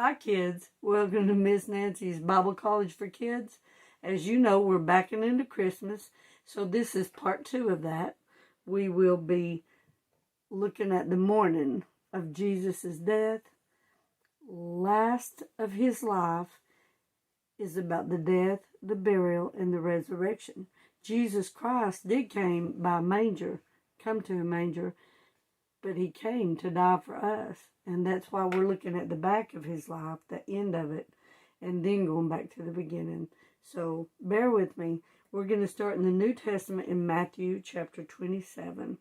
Hi, kids. Welcome to Miss Nancy's Bible College for Kids. As you know, we're backing into Christmas, so this is part 2 of that. We will be looking at the morning of Jesus' death. Last of his life is about the death, the burial, and the resurrection. Jesus Christ did come to a manger, but he came to die for us. And that's why we're looking at the back of his life, the end of it, and then going back to the beginning. So bear with me. We're going to start in the New Testament in Matthew chapter 27.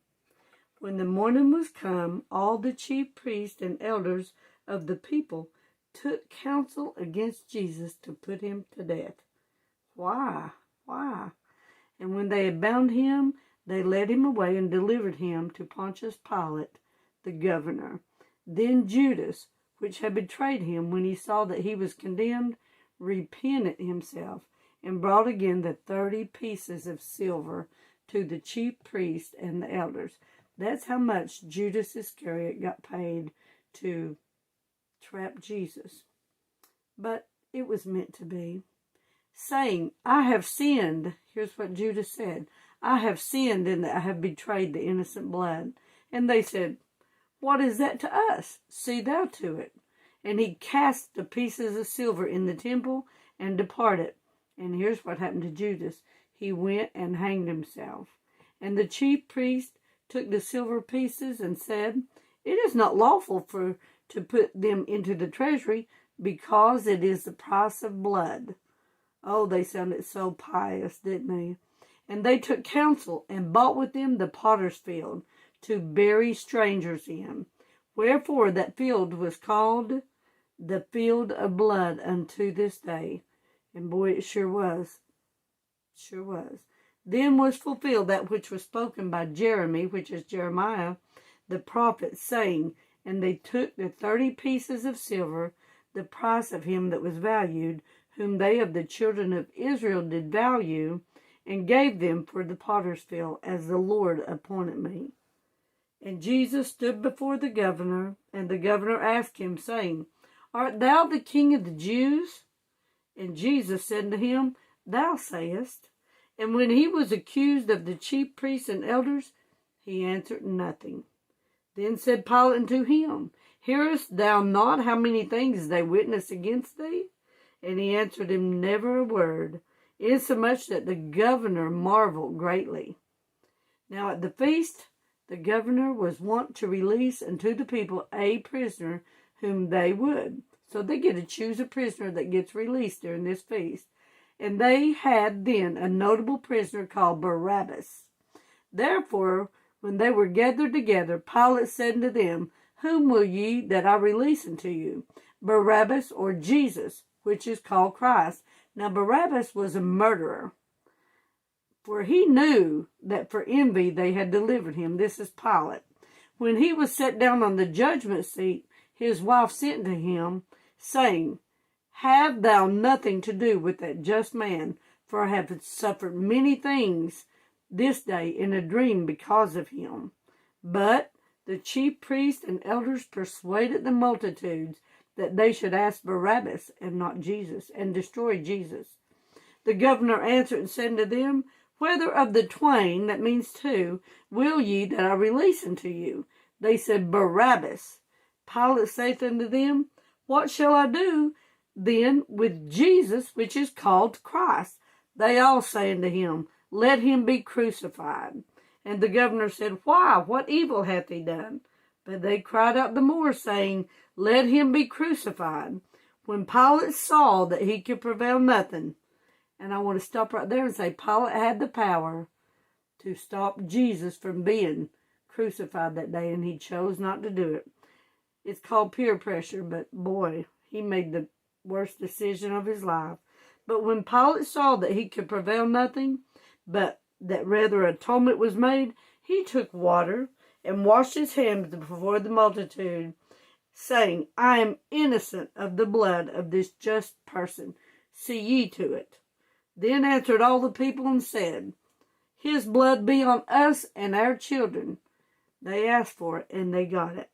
When the morning was come, all the chief priests and elders of the people took counsel against Jesus to put him to death. Why? And when they had bound him, they led him away and delivered him to Pontius Pilate, the governor. Then Judas, which had betrayed him, when he saw that he was condemned, repented himself, and brought again the 30 pieces of silver to the chief priests and the elders. That's how much Judas Iscariot got paid to trap Jesus. But it was meant to be. Saying, I have sinned. Here's what Judas said. I have sinned in that I have betrayed the innocent blood. And they said, what is that to us? See thou to it. And he cast the pieces of silver in the temple and departed. And here's what happened to Judas. He went and hanged himself. And the chief priest took the silver pieces and said, it is not lawful to put them into the treasury, because it is the price of blood. Oh, they sounded so pious, didn't they? And they took counsel and bought with them the potter's field to bury strangers in. Wherefore that field was called the field of blood unto this day. And boy, it sure was. Sure was. Then was fulfilled that which was spoken by Jeremy, which is Jeremiah, the prophet, saying, and they took the 30 pieces of silver, the price of him that was valued, whom they of the children of Israel did value, and gave them for the potter's field, as the Lord appointed me. And Jesus stood before the governor, and the governor asked him, saying, art thou the king of the Jews? And Jesus said to him, thou sayest. And when he was accused of the chief priests and elders, he answered nothing. Then said Pilate unto him, hearest thou not how many things they witness against thee? And he answered him never a word, insomuch that the governor marveled greatly. Now at the feast, the governor was wont to release unto the people a prisoner whom they would. So they get to choose a prisoner that gets released during this feast. And they had then a notable prisoner called Barabbas. Therefore, when they were gathered together, Pilate said unto them, whom will ye that I release unto you, Barabbas or Jesus, which is called Christ? Now Barabbas was a murderer, for he knew that for envy they had delivered him. This is Pilate. When he was set down on the judgment seat, his wife sent to him, saying, have thou nothing to do with that just man, for I have suffered many things this day in a dream because of him. But the chief priests and elders persuaded the multitudes that they should ask Barabbas and not Jesus, and destroy Jesus. The governor answered and said to them, whether of the twain, that means two, will ye that I release unto you? They said, Barabbas. Pilate saith unto them, what shall I do then with Jesus, which is called Christ? They all say unto him, let him be crucified. And the governor said, why? What evil hath he done? But they cried out the more, saying, let him be crucified. When Pilate saw that he could prevail nothing, and I want to stop right there and say Pilate had the power to stop Jesus from being crucified that day, and he chose not to do it. It's called peer pressure, but boy, he made the worst decision of his life. But when Pilate saw that he could prevail nothing, but that rather atonement was made, he took water and washed his hands before the multitude, saying, I am innocent of the blood of this just person. See ye to it. Then answered all the people and said, his blood be on us and our children. They asked for it, and they got it.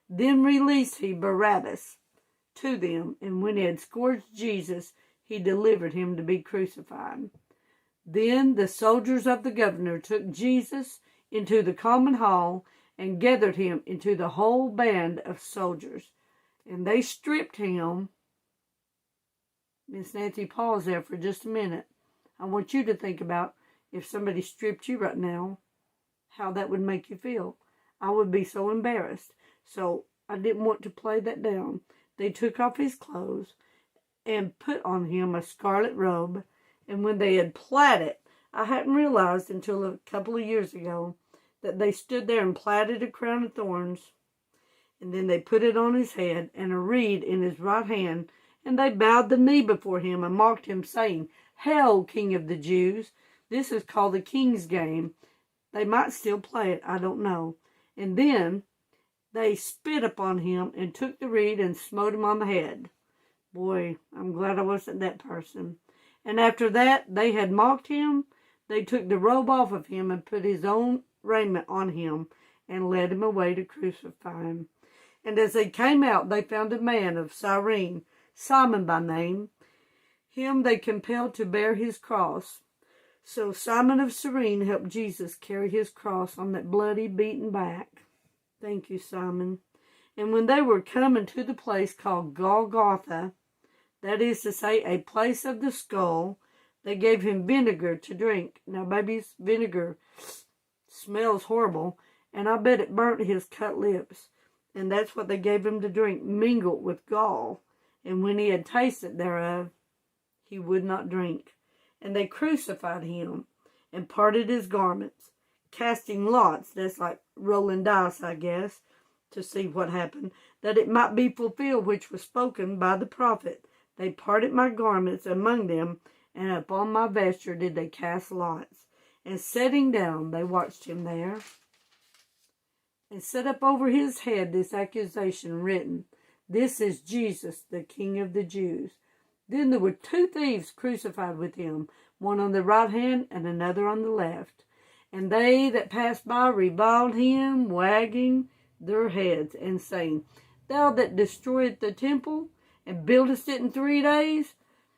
Then released he Barabbas to them, and when he had scourged Jesus, he delivered him to be crucified. Then the soldiers of the governor took Jesus into the common hall and gathered him into the whole band of soldiers. And they stripped him. Miss Nancy, pause there for just a minute. I want you to think about if somebody stripped you right now, how that would make you feel. I would be so embarrassed. So I didn't want to play that down. They took off his clothes and put on him a scarlet robe. And when they had plaited it, I hadn't realized until a couple of years ago that they stood there and plaited a crown of thorns. And then they put it on his head and a reed in his right hand. And they bowed the knee before him and mocked him, saying, "Hail, King of the Jews." This is called the King's Game. They might still play it, I don't know. And then they spit upon him and took the reed and smote him on the head. Boy, I'm glad I wasn't that person. And after that, they had mocked him. They took the robe off of him and put his own raiment on him and led him away to crucify him. And as they came out, they found a man of Cyrene, Simon by name. Him they compelled to bear his cross. So Simon of Cyrene helped Jesus carry his cross on that bloody, beaten back. Thank you, Simon. And when they were coming to the place called Golgotha, that is to say, a place of the skull, they gave him vinegar to drink. Now, baby's vinegar smells horrible, and I bet it burnt his cut lips. And that's what they gave him to drink, mingled with gall. And when he had tasted thereof, he would not drink. And they crucified him and parted his garments, casting lots, that's like rolling dice, I guess, to see what happened, that it might be fulfilled which was spoken by the prophet. They parted my garments among them, and upon my vesture did they cast lots. And sitting down, they watched him there, and set up over his head this accusation written, "This is Jesus, the King of the Jews." Then there were two thieves crucified with him, one on the right hand and another on the left. And they that passed by reviled him, wagging their heads, and saying, "Thou that destroyest the temple, and buildest it in 3 days,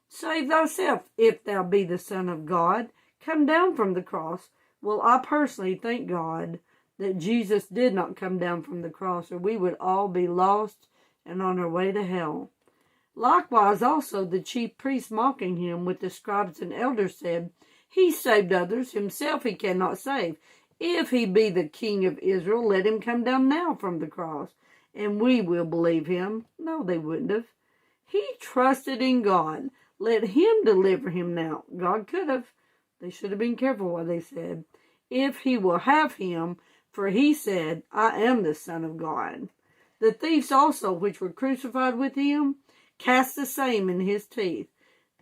save thyself, if thou be the Son of God. Come down from the cross." Well, I personally thank God that Jesus did not come down from the cross, or we would all be lost and on our way to hell. Likewise also the chief priests mocking him with the scribes and elders said, "He saved others, himself he cannot save. If he be the King of Israel, let him come down now from the cross, and we will believe him." No, they wouldn't have. He trusted in God. Let him deliver him now. God could have. They should have been careful what they said. If he will have him, for he said, "I am the Son of God." The thieves also, which were crucified with him, cast the same in his teeth.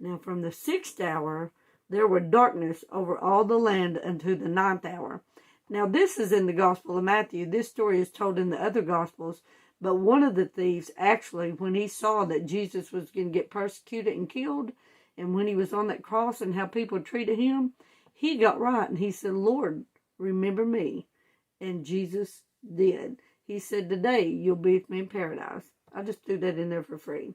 Now from the 6th hour there were darkness over all the land unto the 9th hour. Now this is in the Gospel of Matthew. This story is told in the other Gospels. But one of the thieves, actually, when he saw that Jesus was going to get persecuted and killed, and when he was on that cross and how people treated him, he got right and he said, "Lord, remember me." And Jesus did. He said, "Today you'll be with me in paradise." I just threw that in there for free.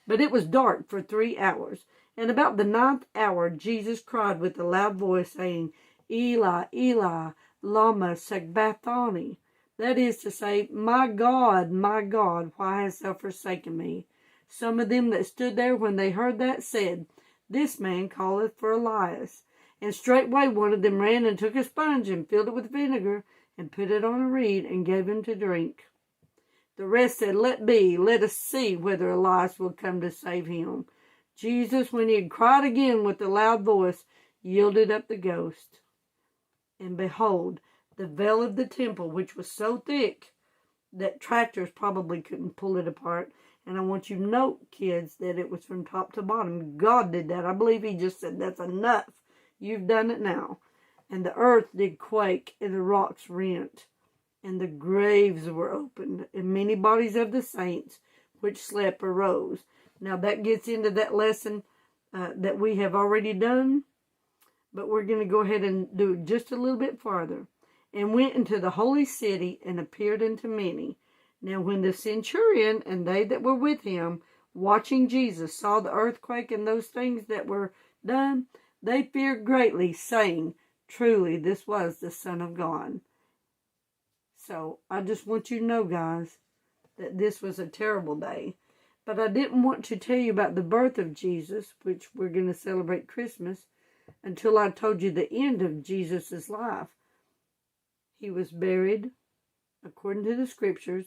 But it was dark for 3 hours. And about the 9th hour, Jesus cried with a loud voice, saying, "Eli, Eli, lama sabachthani." That is to say, my God, why hast thou forsaken me?" Some of them that stood there when they heard that said, "This man calleth for Elias." And straightway one of them ran and took a sponge and filled it with vinegar and put it on a reed and gave him to drink. The rest said, "Let be, let us see whether Elias will come to save him." Jesus, when he had cried again with a loud voice, yielded up the ghost. And behold, the veil of the temple, which was so thick that tractors probably couldn't pull it apart. And I want you to note, kids, that it was from top to bottom. God did that. I believe he just said, "That's enough. You've done it now." And the earth did quake, and the rocks rent, and the graves were opened, and many bodies of the saints which slept arose. Now that gets into that lesson that we have already done, but we're going to go ahead and do it just a little bit farther. "And went into the holy city, and appeared unto many. Now when the centurion and they that were with him watching Jesus, saw the earthquake and those things that were done, they feared greatly, saying, truly, this was the Son of God. So I just want you to know, guys, that this was a terrible day. But I didn't want to tell you about the birth of Jesus, which we're going to celebrate Christmas, until I told you the end of Jesus' life. He was buried, according to the scriptures.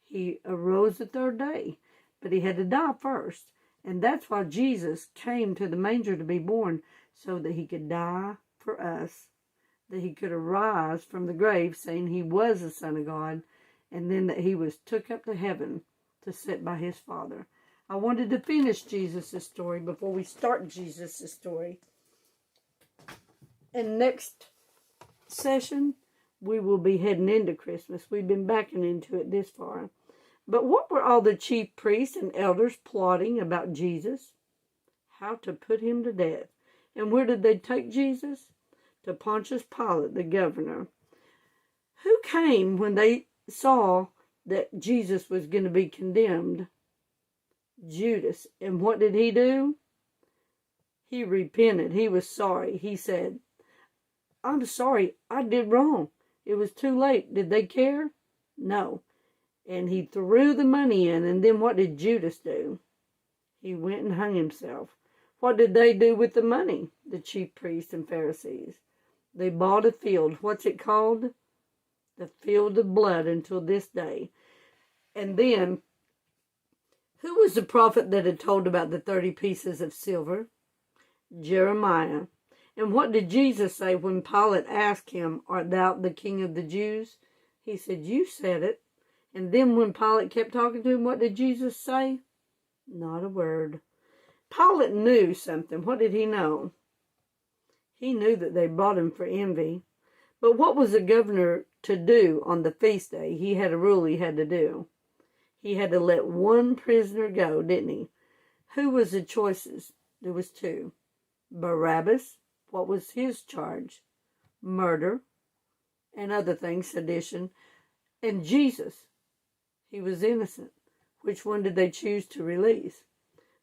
He arose the third day, but he had to die first. And that's why Jesus came to the manger to be born, so that he could die for us, that he could arise from the grave saying he was the Son of God, and then that he was took up to heaven to sit by his Father. I wanted to finish Jesus' story before we start Jesus' story. And next session, we will be heading into Christmas. We've been backing into it this far. But what were all the chief priests and elders plotting about Jesus? How to put him to death. And where did they take Jesus? To Pontius Pilate, the governor. Who came when they saw that Jesus was going to be condemned? Judas. And what did he do? He repented. He was sorry. He said, I'm sorry, I did wrong. It was too late. Did they care? No. And he threw the money in, and then what did Judas do? He went and hung himself. What did they do with the money, the chief priests and Pharisees? They bought a field. What's it called? The field of blood until this day. And then, who was the prophet that had told about the 30 pieces of silver? Jeremiah. And what did Jesus say when Pilate asked him, art thou the king of the Jews? He said, you said it. And then when Pilate kept talking to him, what did Jesus say? Not a word. Pilate knew something. What did he know? He knew that they brought him for envy. But what was the governor to do on the feast day? He had a rule he had to do. He had to let one prisoner go, didn't he? Who was the choices? There was two. Barabbas. What was his charge? Murder and other things, sedition. And Jesus. He was innocent. Which one did they choose to release?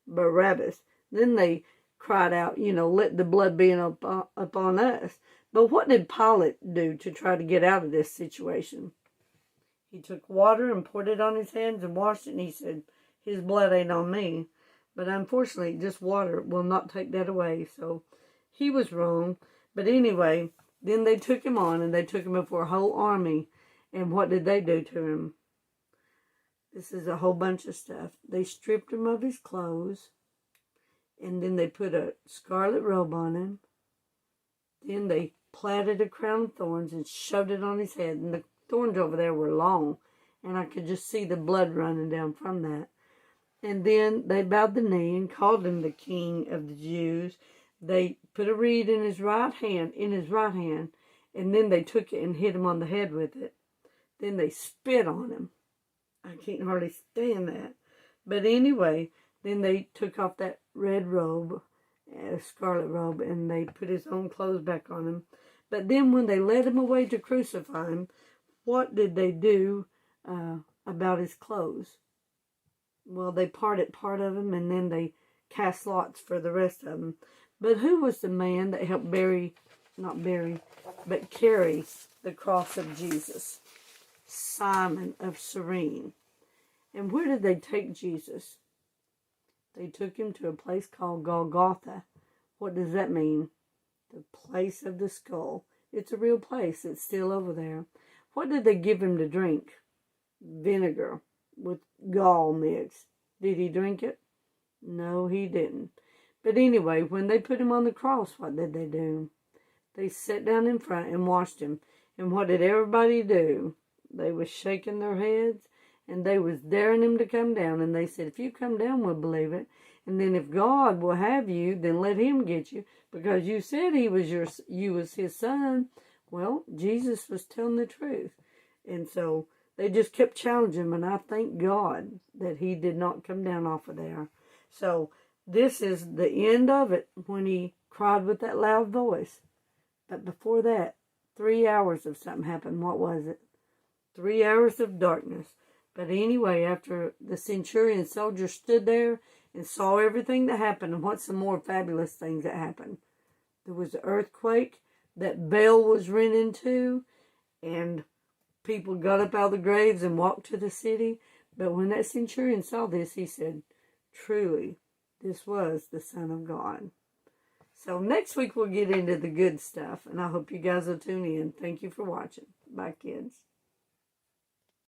Barabbas. Then they cried out, let the blood be upon us. But what did Pilate do to try to get out of this situation? He took water and poured it on his hands and washed it, and he said, his blood ain't on me. But unfortunately, just water will not take that away. So he was wrong. But anyway, then they took him on, and they took him before a whole army. And what did they do to him? This is a whole bunch of stuff. They stripped him of his clothes. And then they put a scarlet robe on him. Then they plaited a crown of thorns and shoved it on his head. And the thorns over there were long. And I could just see the blood running down from that. And then they bowed the knee and called him the King of the Jews. They put a reed in his right hand, and then they took it and hit him on the head with it. Then they spit on him. I can't hardly stand that. But anyway, then they took off that red robe, scarlet robe, and they put his own clothes back on him. But then when they led him away to crucify him, what did they do about his clothes? Well, they parted part of him, and then they cast lots for the rest of them. But who was the man that helped carry the cross of Jesus? Simon of Cyrene. And where did they take Jesus? They took him to a place called Golgotha. What does that mean? The place of the skull. It's a real place. It's still over there. What did they give him to drink? Vinegar with gall mixed. Did he drink it? No, he didn't. But anyway, when they put him on the cross, what did they do? They sat down in front and watched him. And what did everybody do? They was shaking their heads, and they was daring him to come down. And they said, if you come down, we'll believe it. And then if God will have you, then let him get you, because you said you was his son. Well, Jesus was telling the truth. And so they just kept challenging him, and I thank God that he did not come down off of there. So this is the end of it, when he cried with that loud voice. But before that, 3 hours of something happened. What was it? 3 hours of darkness. But anyway, after the centurion soldier stood there and saw everything that happened, and what's some more fabulous things that happened? There was an earthquake that Bel was rent into, and people got up out of the graves and walked to the city. But when that centurion saw this, he said, truly, this was the Son of God. So next week we'll get into the good stuff, and I hope you guys will tune in. Thank you for watching. Bye, kids.